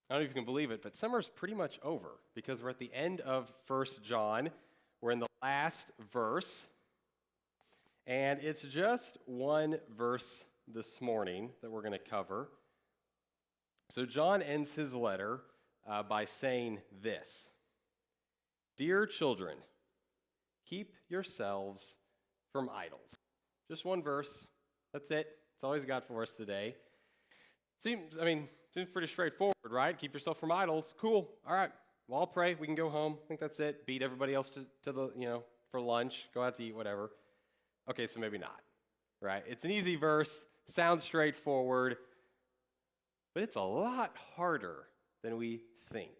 I don't know if you can believe it, but summer's pretty much over because we're at the end of 1 John. We're in the last verse, and it's just one verse this morning that we're going to cover. So John ends his letter by saying this: "Dear children, keep yourselves from idols." Just one verse. That's it. That's all he's got for us today. Seems pretty straightforward, right? Keep yourself from idols. Cool. All right. Well, I'll pray. We can go home. I think that's it. Beat everybody else to the, for lunch. Go out to eat, whatever. Okay, so maybe not, right? It's an easy verse. Sounds straightforward. But it's a lot harder than we think.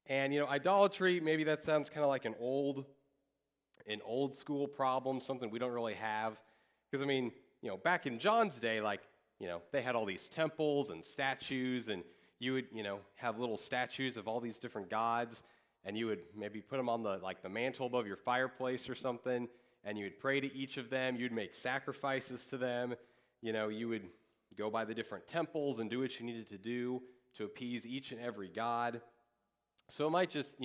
And, idolatry, maybe that sounds kind of like an old school problem, something we don't really have. Because, back in John's day, they had all these temples and statues, and you would, have little statues of all these different gods, and you would maybe put them on the mantle above your fireplace or something, and you would pray to each of them. You'd make sacrifices to them. You would go by the different temples and do what you needed to do to appease each and every god. So it might just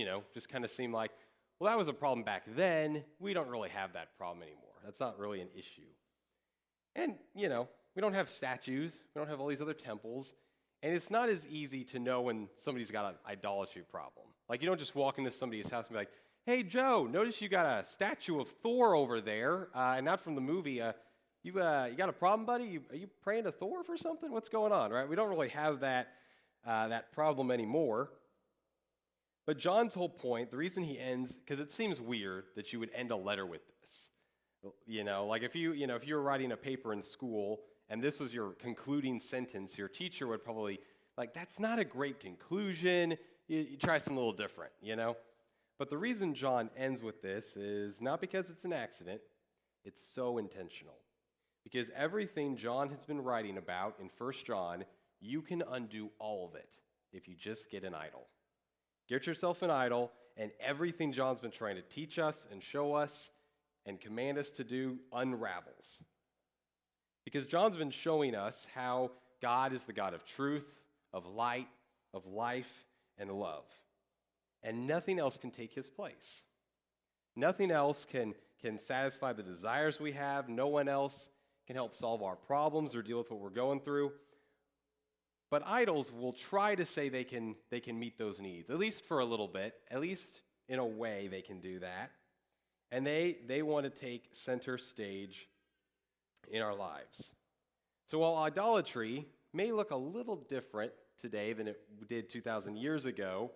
kind of seem like, well, that was a problem back then. We don't really have that problem anymore. That's not really an issue. And, we don't have statues. We don't have all these other temples. And it's not as easy to know when somebody's got an idolatry problem. Like, you don't just walk into somebody's house and be like, "Hey, Joe, notice you got a statue of Thor over there, and not from the movie. You got a problem, buddy? Are you praying to Thor for something? What's going on?" Right? We don't really have that problem anymore. But John's whole point, the reason he ends, because it seems weird that you would end a letter with this. Like if you were writing a paper in school and this was your concluding sentence, your teacher would probably, that's not a great conclusion. You try something a little different, But the reason John ends with this is not because it's an accident. It's so intentional. Because everything John has been writing about in 1 John, you can undo all of it if you just get an idol. Get yourself an idol, and everything John's been trying to teach us and show us and command us to do unravels. Because John's been showing us how God is the God of truth, of light, of life, and love. And nothing else can take his place. Nothing else can satisfy the desires we have. No one else can help solve our problems or deal with what we're going through. But idols will try to say they can meet those needs, at least for a little bit, at least in a way they can do that. And they want to take center stage in our lives. So while idolatry may look a little different today than it did 2,000 years ago,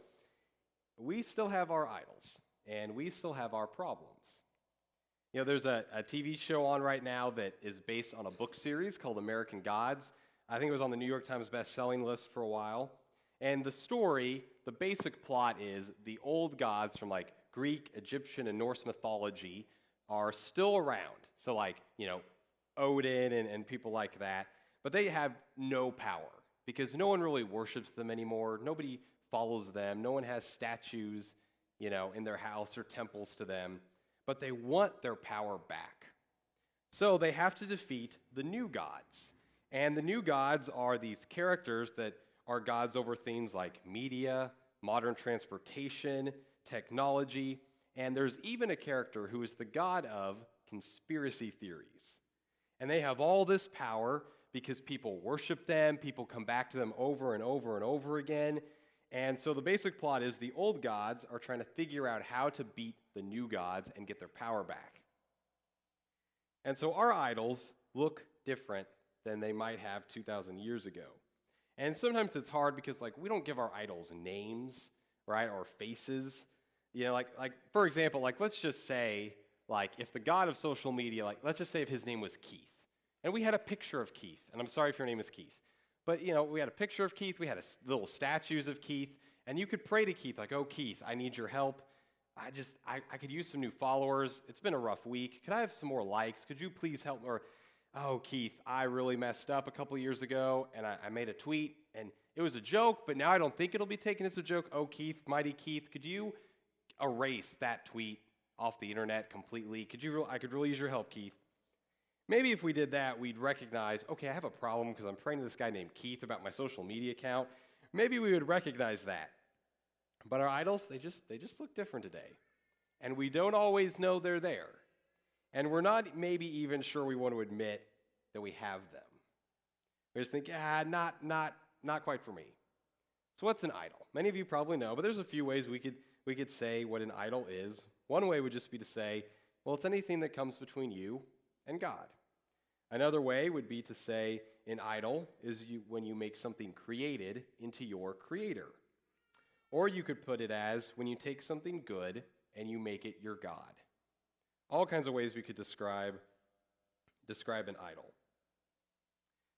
we still have our idols, and we still have our problems. There's a TV show on right now that is based on a book series called American Gods. I think it was on the New York Times best-selling list for a while. And the story, the basic plot is the old gods from Greek, Egyptian, and Norse mythology are still around. So Odin and people like that. But they have no power because no one really worships them anymore. Nobody follows them. No one has statues, in their house or temples to them. But they want their power back. So they have to defeat the new gods. And the new gods are these characters that are gods over things like media, modern transportation, technology, and there's even a character who is the god of conspiracy theories. And they have all this power because people worship them, people come back to them over and over and over again. And so the basic plot is the old gods are trying to figure out how to beat the new gods and get their power back. And so our idols look different than they might have 2,000 years ago. And sometimes it's hard because we don't give our idols names, right, or faces. For example, let's just say, if the god of social media, let's just say if his name was Keith. And we had a picture of Keith, and I'm sorry if your name is Keith. But, we had a picture of Keith, we had little statues of Keith, and you could pray to Keith, "Oh, Keith, I need your help. I could use some new followers. It's been a rough week. Could I have some more likes? Could you please help me?" Or, "Oh, Keith, I really messed up a couple years ago, and I made a tweet, and it was a joke, but now I don't think it'll be taken as a joke. Oh, Keith, mighty Keith, could you erase that tweet off the internet completely? I could really use your help, Keith." Maybe if we did that, we'd recognize, okay, I have a problem because I'm praying to this guy named Keith about my social media account. maybe we would recognize that. But our idols, they just look different today. And we don't always know they're there. And we're not maybe even sure we want to admit that we have them. We just think, not quite for me. So what's an idol? Many of you probably know, but there's a few ways we could say what an idol is. One way would just be to say, well, it's anything that comes between you and God. Another way would be to say an idol is when you make something created into your creator. Or you could put it as when you take something good and you make it your God. All kinds of ways we could describe an idol.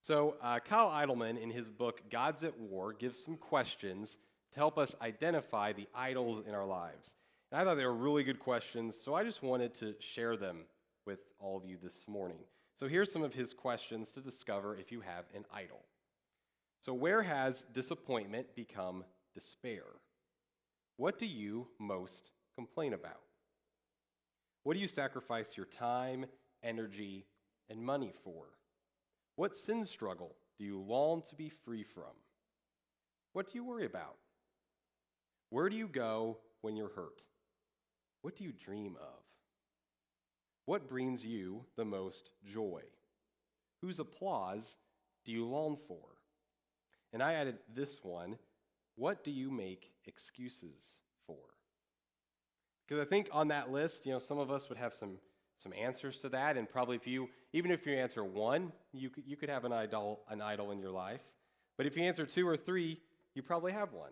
So Kyle Idleman, in his book, Gods at War, gives some questions to help us identify the idols in our lives. And I thought they were really good questions, so I just wanted to share them with all of you this morning. So here's some of his questions to discover if you have an idol. So where has disappointment become despair? What do you most complain about? What do you sacrifice your time, energy, and money for? What sin struggle do you long to be free from? What do you worry about? Where do you go when you're hurt? What do you dream of? What brings you the most joy? Whose applause do you long for? And I added this one, what do you make excuses for? Because I think on that list, some of us would have some answers to that, and probably even if you answer one, you could have an idol in your life. But if you answer two or three, you probably have one.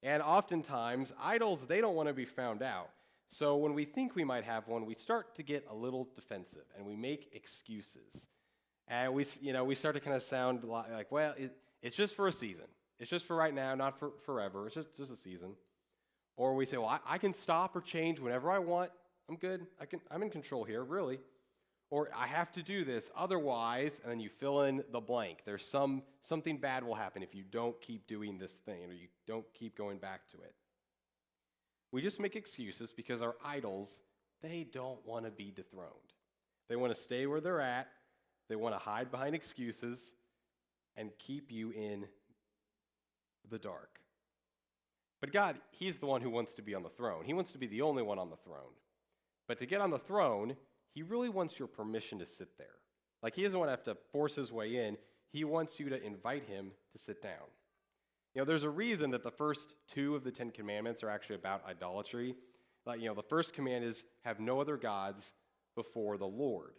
And oftentimes, idols, they don't want to be found out. So when we think we might have one, we start to get a little defensive, and we make excuses. And we start to kind of sound like, well, it's just for a season. It's just for right now, not for forever. It's just a season. Or we say, well, I can stop or change whenever I want. I'm good. I'm in control here, really. Or I have to do this, otherwise, and then you fill in the blank. There's something bad will happen if you don't keep doing this thing, or you don't keep going back to it. We just make excuses because our idols, they don't want to be dethroned. They want to stay where they're at. They want to hide behind excuses and keep you in the dark. But God, He's the one who wants to be on the throne. He wants to be the only one on the throne. But to get on the throne, He really wants your permission to sit there. Like, He doesn't want to have to force His way in. He wants you to invite Him to sit down. There's a reason that the first two of the 10 Commandments are actually about idolatry. Like, the first command is, have no other gods before the Lord,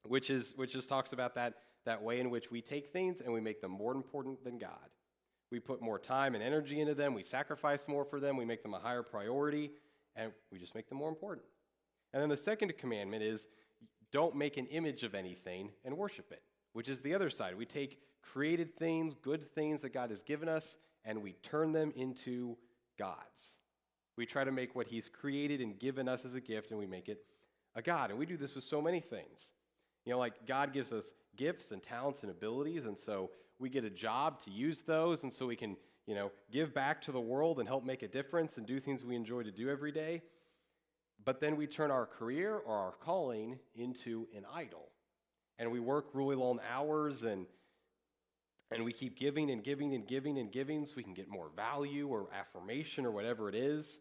which just talks about that way in which we take things and we make them more important than God. We put more time and energy into them. We sacrifice more for them. We make them a higher priority, and we just make them more important. And then the second commandment is, don't make an image of anything and worship it, which is the other side. We take created things, good things that God has given us, and we turn them into gods. We try to make what He's created and given us as a gift, and we make it a god. And we do this with so many things. Like God gives us gifts and talents and abilities, and so we get a job to use those, and so we can, give back to the world and help make a difference and do things we enjoy to do every day. But then we turn our career or our calling into an idol. And we work really long hours, and we keep giving and giving and giving and giving so we can get more value or affirmation or whatever it is.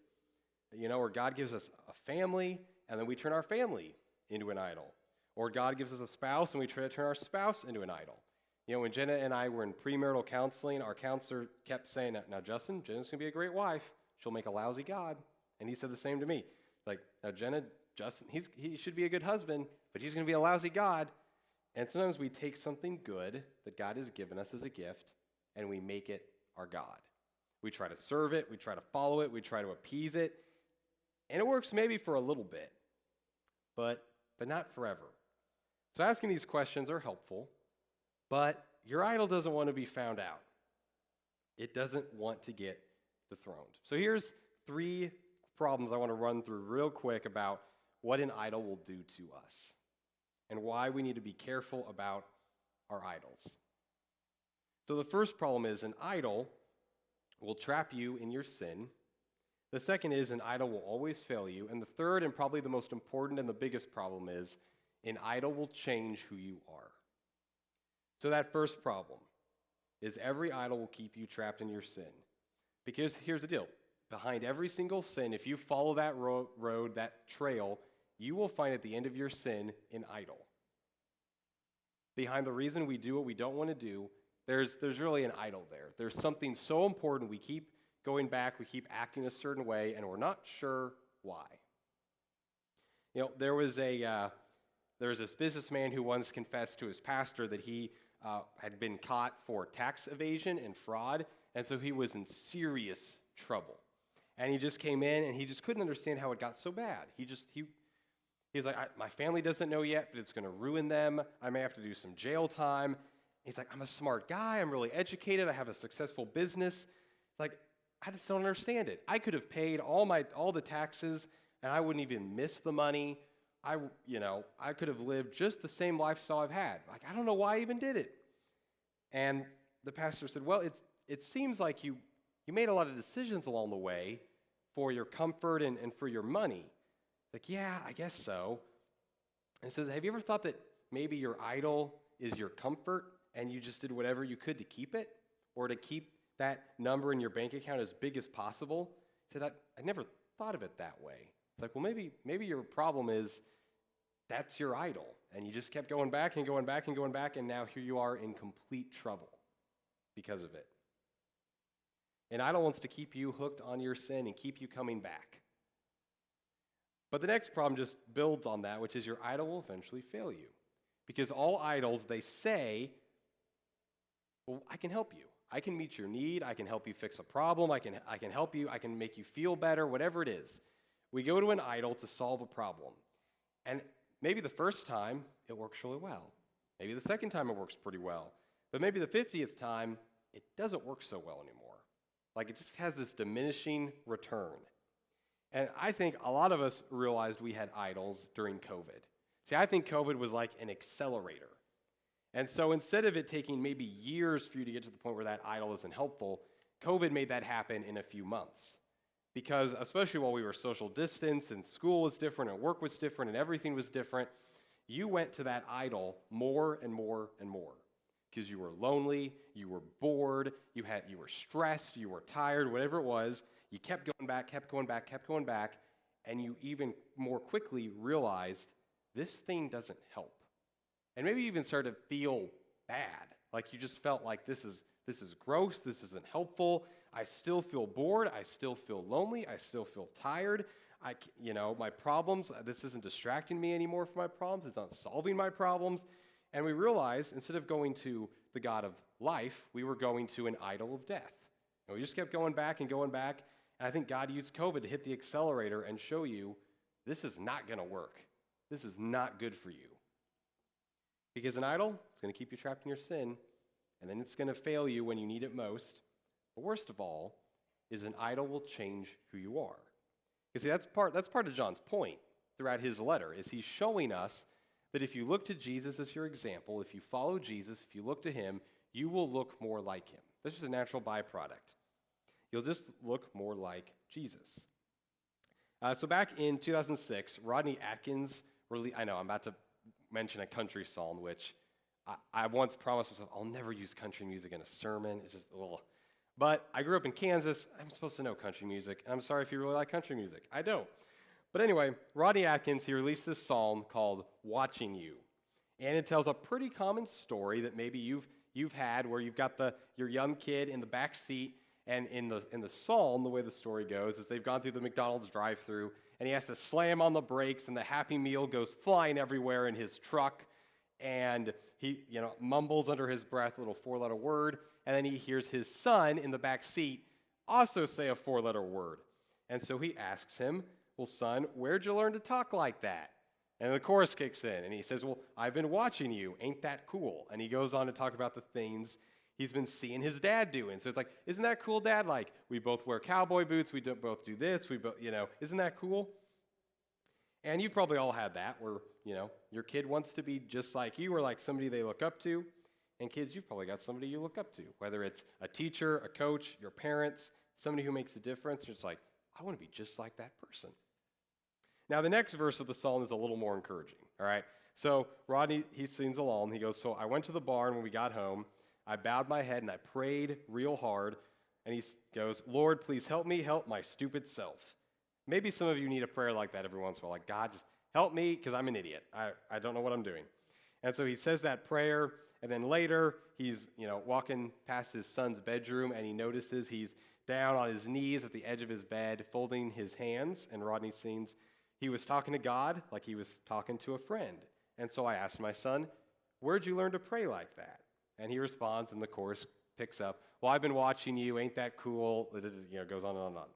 Or God gives us a family, and then we turn our family into an idol. Or God gives us a spouse, and we try to turn our spouse into an idol. When Jenna and I were in premarital counseling, our counselor kept saying, now Justin, Jenna's going to be a great wife. She'll make a lousy God. And he said the same to me. Like, now Justin, he should be a good husband, but he's going to be a lousy God. And sometimes we take something good that God has given us as a gift, and we make it our God. We try to serve it, we try to follow it, we try to appease it, and it works maybe for a little bit, but not forever. So asking these questions are helpful, but your idol doesn't want to be found out. It doesn't want to get dethroned. So here's 3 problems I want to run through real quick about what an idol will do to us and why we need to be careful about our idols. So the first problem is an idol will trap you in your sin. The second is an idol will always fail you. And the third, and probably the most important and the biggest problem, is an idol will change who you are. So that first problem, is every idol will keep you trapped in your sin. Because here's the deal. Behind every single sin, if you follow that road, that trail, you will find at the end of your sin an idol. Behind the reason we do what we don't want to do, there's really an idol there. There's something so important, we keep going back, we keep acting a certain way, and we're not sure why. You know, there was this businessman who once confessed to his pastor that he had been caught for tax evasion and fraud, and so he was in serious trouble. And he just came in, and he just couldn't understand how it got so bad. He's like, my family doesn't know yet, but it's going to ruin them. I may have to do some jail time. He's like, I'm a smart guy. I'm really educated. I have a successful business. Like, I just don't understand it. I could have paid all the taxes, and I wouldn't even miss the money. I could have lived just the same lifestyle I've had. Like, I don't know why I even did it. And the pastor said, well, it seems like you made a lot of decisions along the way for your comfort and for your money. Like, yeah, I guess so. And says, have you ever thought that maybe your idol is your comfort and you just did whatever you could to keep it, or to keep that number in your bank account as big as possible? He said, I never thought of it that way. It's like, well, maybe your problem is that's your idol, and you just kept going back and going back and going back, and now here you are in complete trouble because of it. An idol wants to keep you hooked on your sin and keep you coming back. But the next problem just builds on that, which is your idol will eventually fail you. Because all idols, they say, well, I can help you. I can meet your need. I can help you fix a problem. I can help you. I can make you feel better, whatever it is. We go to an idol to solve a problem. And maybe the first time, it works really well. Maybe the second time it works pretty well. But maybe the 50th time, it doesn't work so well anymore. Like, it just has this diminishing return. And I think a lot of us realized we had idols during COVID. See, I think COVID was like an accelerator. And so instead of it taking maybe years for you to get to the point where that idol isn't helpful, COVID made that happen in a few months. Because especially while we were social distance and school was different and work was different and everything was different, you went to that idol more and more and more. Because you were lonely, you were bored, you were stressed, you were tired, whatever it was. You kept going back, kept going back, kept going back, and you even more quickly realized this thing doesn't help. And maybe you even started to feel bad, like you just felt like this is gross, this isn't helpful. I still feel bored, I still feel lonely, I still feel tired. My problems, this isn't distracting me anymore from my problems, it's not solving my problems. And we realized instead of going to the God of life, we were going to an idol of death. And we just kept going back and going back. And I think God used COVID to hit the accelerator and show you this is not going to work. This is not good for you. Because an idol is going to keep you trapped in your sin, and then it's going to fail you when you need it most. But worst of all is an idol will change who you are. You see, that's part of John's point throughout his letter, is he's showing us that if you look to Jesus as your example, if you follow Jesus, if you look to him, you will look more like him. This is a natural byproduct. You'll just look more like Jesus. So back in 2006, Rodney Atkins I know I'm about to mention a country song, which I once promised myself I'll never use country music in a sermon. It's just, ugh. But I grew up in Kansas. I'm supposed to know country music. I'm sorry if you really like country music. I don't. But anyway, Rodney Atkins, he released this song called Watching You. And it tells a pretty common story that maybe you've had, where you've got your young kid in the back seat. And in the psalm, the way the story goes is they've gone through the McDonald's drive-thru, and he has to slam on the brakes, and the Happy Meal goes flying everywhere in his truck, and he mumbles under his breath a little 4-letter word, and then he hears his son in the back seat also say a 4-letter word. And so he asks him, well, son, where'd you learn to talk like that? And the chorus kicks in, and he says, well, I've been watching you. Ain't that cool? And he goes on to talk about the things he's been seeing his dad doing. So it's like, isn't that cool, Dad? Like, we both wear cowboy boots. We both do this. Isn't that cool? And you've probably all had that where, your kid wants to be just like you or like somebody they look up to. And kids, you've probably got somebody you look up to, whether it's a teacher, a coach, your parents, somebody who makes a difference. You're just like, I want to be just like that person. Now, the next verse of the psalm is a little more encouraging, all right? So Rodney, he sings along. He goes, so I went to the barn when we got home. I bowed my head and I prayed real hard. And he goes, Lord, please help me help my stupid self. Maybe some of you need a prayer like that every once in a while. Like, God, just help me because I'm an idiot. I don't know what I'm doing. And so he says that prayer. And then later, he's walking past his son's bedroom, and he notices he's down on his knees at the edge of his bed, folding his hands. And Rodney sings, he was talking to God like he was talking to a friend. And so I asked my son, where'd you learn to pray like that? And he responds, and the chorus picks up, well, I've been watching you, ain't that cool? It goes on and on and on.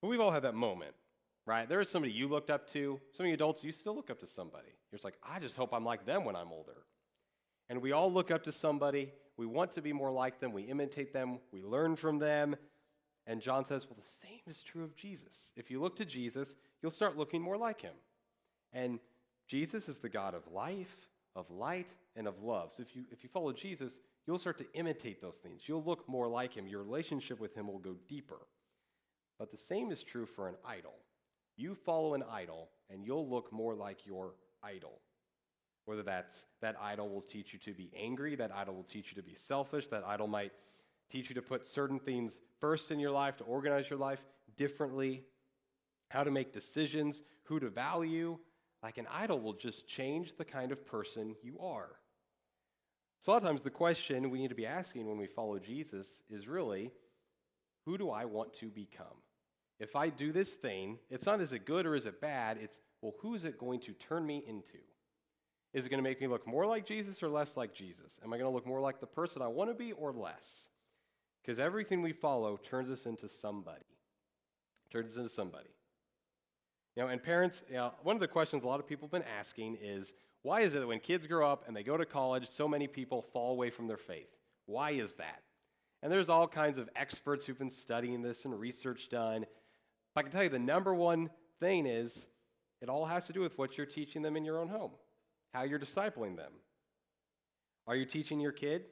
But we've all had that moment, right? There is somebody you looked up to. Some of you adults, you still look up to somebody. You're just like, I just hope I'm like them when I'm older. And we all look up to somebody. We want to be more like them. We imitate them. We learn from them. And John says, well, the same is true of Jesus. If you look to Jesus, you'll start looking more like him. And Jesus is the God of life, of light, and of love. So if you follow Jesus, you'll start to imitate those things. You'll look more like him. Your relationship with him will go deeper. But the same is true for an idol. You follow an idol, and you'll look more like your idol. Whether that idol will teach you to be angry, that idol will teach you to be selfish, that idol might teach you to put certain things first in your life, to organize your life differently, how to make decisions, who to value. Like an idol will just change the kind of person you are. So a lot of times the question we need to be asking when we follow Jesus is really, who do I want to become? If I do this thing, it's not is it good or is it bad, it's, well, who is it going to turn me into? Is it going to make me look more like Jesus or less like Jesus? Am I going to look more like the person I want to be or less? Because everything we follow turns us into somebody. And parents, one of the questions a lot of people have been asking is, why is it that when kids grow up and they go to college, so many people fall away from their faith? Why is that? And there's all kinds of experts who've been studying this and research done. But I can tell you the number one thing is, it all has to do with what you're teaching them in your own home, how you're discipling them. Are you teaching your kid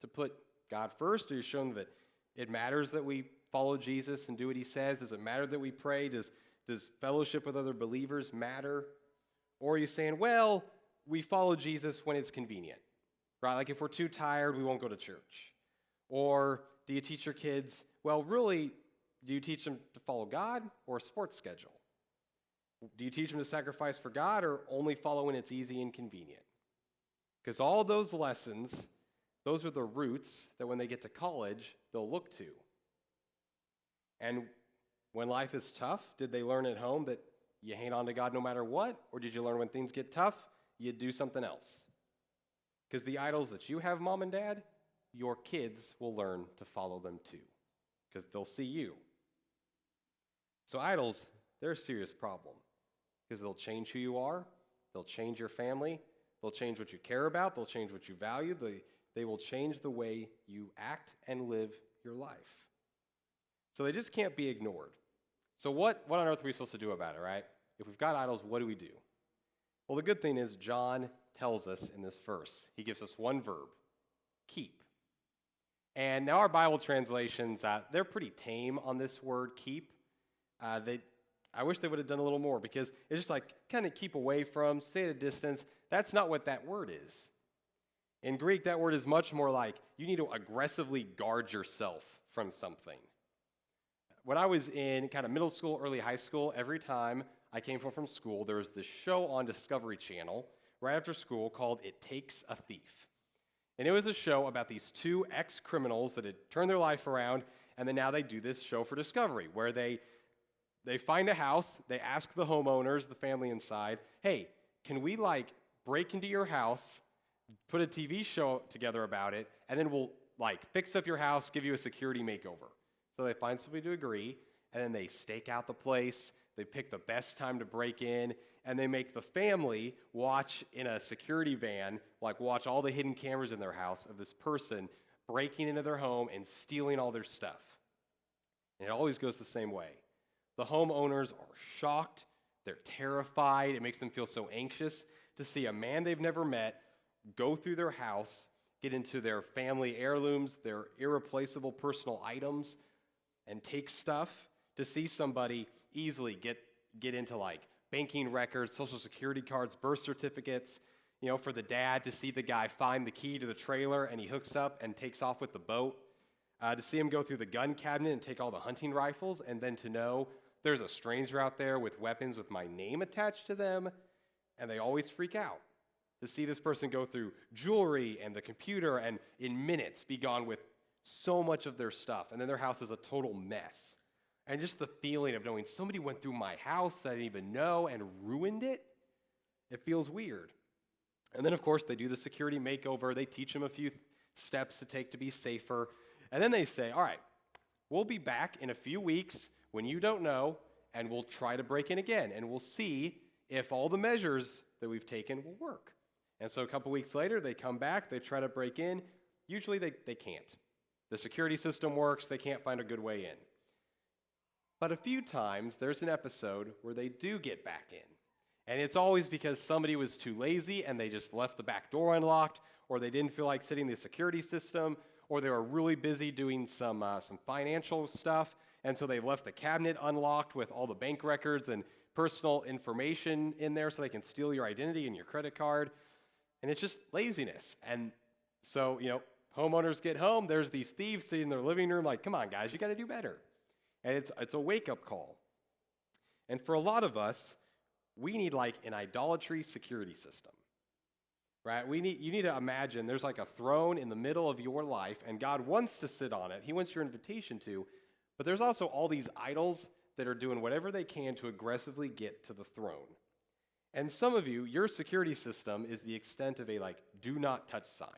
to put God first? Are you showing them that it matters that we follow Jesus and do what he says? Does it matter that we pray? Does fellowship with other believers matter? Or are you saying, well, we follow Jesus when it's convenient, right? Like if we're too tired, we won't go to church. Or do you teach your kids, well, really, do you teach them to follow God or a sports schedule? Do you teach them to sacrifice for God or only follow when it's easy and convenient? Because all those lessons, those are the roots that when they get to college, they'll look to. And when life is tough, did they learn at home that you hang on to God no matter what? Or did you learn when things get tough, you do something else? Because the idols that you have, mom and dad, your kids will learn to follow them too. Because they'll see you. So idols, they're a serious problem. Because they'll change who you are. They'll change your family. They'll change what you care about. They'll change what you value. They will change the way you act and live your life. So they just can't be ignored. So what on earth are we supposed to do about it, right? If we've got idols, what do we do? Well, the good thing is John tells us in this verse. He gives us one verb, keep. And now our Bible translations, they're pretty tame on this word, keep. I wish they would have done a little more because it's just like kind of keep away from, stay at a distance. That's not what that word is. In Greek, that word is much more like you need to aggressively guard yourself from something. When I was in kind of middle school, early high school, every time I came home from school, there was this show on Discovery Channel right after school called It Takes a Thief. And it was a show about these two ex-criminals that had turned their life around, and then now they do this show for Discovery where they find a house, they ask the homeowners, the family inside, hey, can we break into your house, put a TV show together about it, and then we'll fix up your house, give you a security makeover. So they find somebody to agree, and then they stake out the place, they pick the best time to break in, and they make the family watch in a security van, watch all the hidden cameras in their house of this person breaking into their home and stealing all their stuff. And it always goes the same way. The homeowners are shocked, they're terrified, it makes them feel so anxious to see a man they've never met go through their house, get into their family heirlooms, their irreplaceable personal items, and take stuff, to see somebody easily get into banking records, social security cards, birth certificates, for the dad to see the guy find the key to the trailer and he hooks up and takes off with the boat, to see him go through the gun cabinet and take all the hunting rifles, and then to know there's a stranger out there with weapons with my name attached to them, and they always freak out. To see this person go through jewelry and the computer and in minutes be gone with so much of their stuff, and then their house is a total mess. And just the feeling of knowing somebody went through my house that I didn't even know and ruined it, it feels weird. And then, of course, they do the security makeover. They teach them a few steps to take to be safer. And then they say, all right, we'll be back in a few weeks when you don't know, and we'll try to break in again, and we'll see if all the measures that we've taken will work. And so a couple weeks later, they come back, they try to break in. Usually they can't. The security system works, they can't find a good way in. But a few times, there's an episode where they do get back in. And it's always because somebody was too lazy and they just left the back door unlocked, or they didn't feel like setting the security system, or they were really busy doing some financial stuff, and so they left the cabinet unlocked with all the bank records and personal information in there so they can steal your identity and your credit card. And it's just laziness. And so, homeowners get home, there's these thieves sitting in their living room like, come on, guys, you got to do better. And it's a wake-up call. And for a lot of us, we need like an idolatry security system, right? You need to imagine there's like a throne in the middle of your life, and God wants to sit on it. He wants your invitation to, but there's also all these idols that are doing whatever they can to aggressively get to the throne. And some of you, your security system is the extent of a do not touch sign,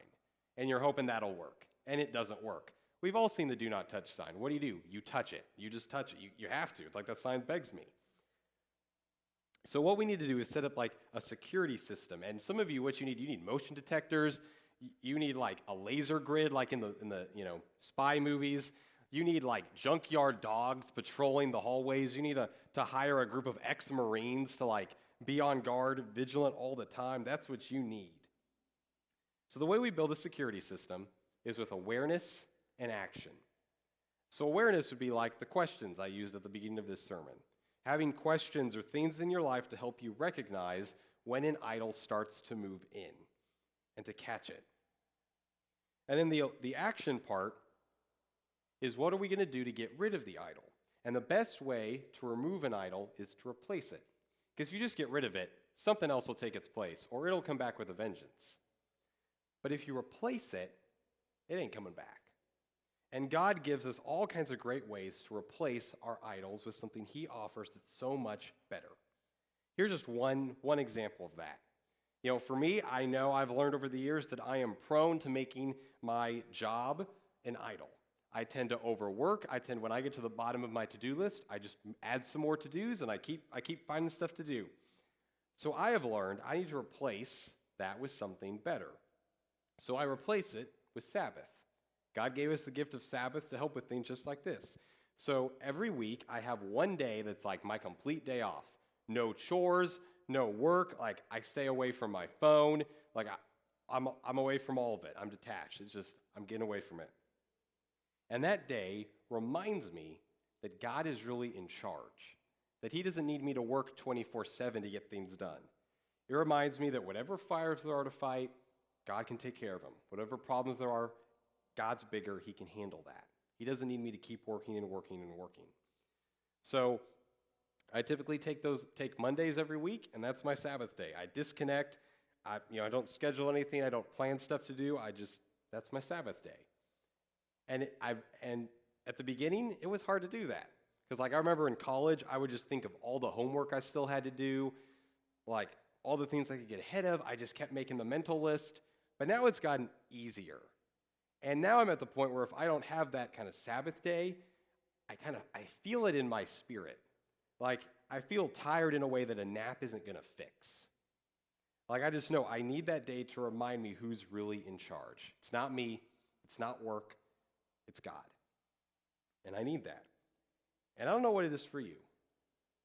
and you're hoping that'll work, and it doesn't work. We've all seen the do not touch sign. What do? You touch it. You just touch it. You have to. It's like that sign begs me. So what we need to do is set up like a security system. And some of you, what you need motion detectors. You need like a laser grid, like in the spy movies. You need like junkyard dogs patrolling the hallways. You need to hire a group of ex-Marines to like be on guard, vigilant all the time. That's what you need. So the way we build a security system is with awareness and action. So awareness would be like the questions I used at the beginning of this sermon. Having questions or things in your life to help you recognize when an idol starts to move in and to catch it. And then the action part is, what are we going to do to get rid of the idol? And the best way to remove an idol is to replace it. Because if you just get rid of it, something else will take its place, or it'll come back with a vengeance. But if you replace it, it ain't coming back. And God gives us all kinds of great ways to replace our idols with something He offers that's so much better. Here's just one example of that. For me, I know I've learned over the years that I am prone to making my job an idol. I tend to overwork. When I get to the bottom of my to-do list, I just add some more to-dos, and I keep finding stuff to do. So I have learned I need to replace that with something better. So I replace it with Sabbath. God gave us the gift of Sabbath to help with things just like this. So every week I have one day that's like my complete day off. No chores, no work. Like I stay away from my phone. Like I'm away from all of it. I'm detached. It's just I'm getting away from it. And that day reminds me that God is really in charge. That He doesn't need me to work 24/7 to get things done. It reminds me that whatever fires there are to fight, God can take care of them. Whatever problems there are, God's bigger, He can handle that. He doesn't need me to keep working and working and working. So I typically take Mondays every week, and that's my Sabbath day. I disconnect. I don't schedule anything. I don't plan stuff to do. That's my Sabbath day. And at the beginning, it was hard to do that. Because I remember in college, I would just think of all the homework I still had to do, like all the things I could get ahead of. I just kept making the mental list. But now it's gotten easier. And now I'm at the point where if I don't have that kind of Sabbath day, I feel it in my spirit. Like, I feel tired in a way that a nap isn't going to fix. Like, I just know I need that day to remind me who's really in charge. It's not me. It's not work. It's God. And I need that. And I don't know what it is for you,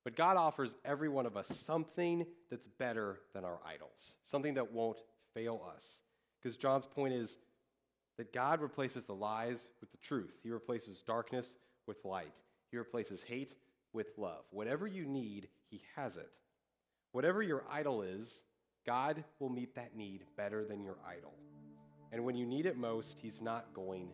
but God offers every one of us something that's better than our idols, something that won't fail us. Because John's point is, that God replaces the lies with the truth. He replaces darkness with light. He replaces hate with love. Whatever you need, He has it. Whatever your idol is, God will meet that need better than your idol. And when you need it most, he's not going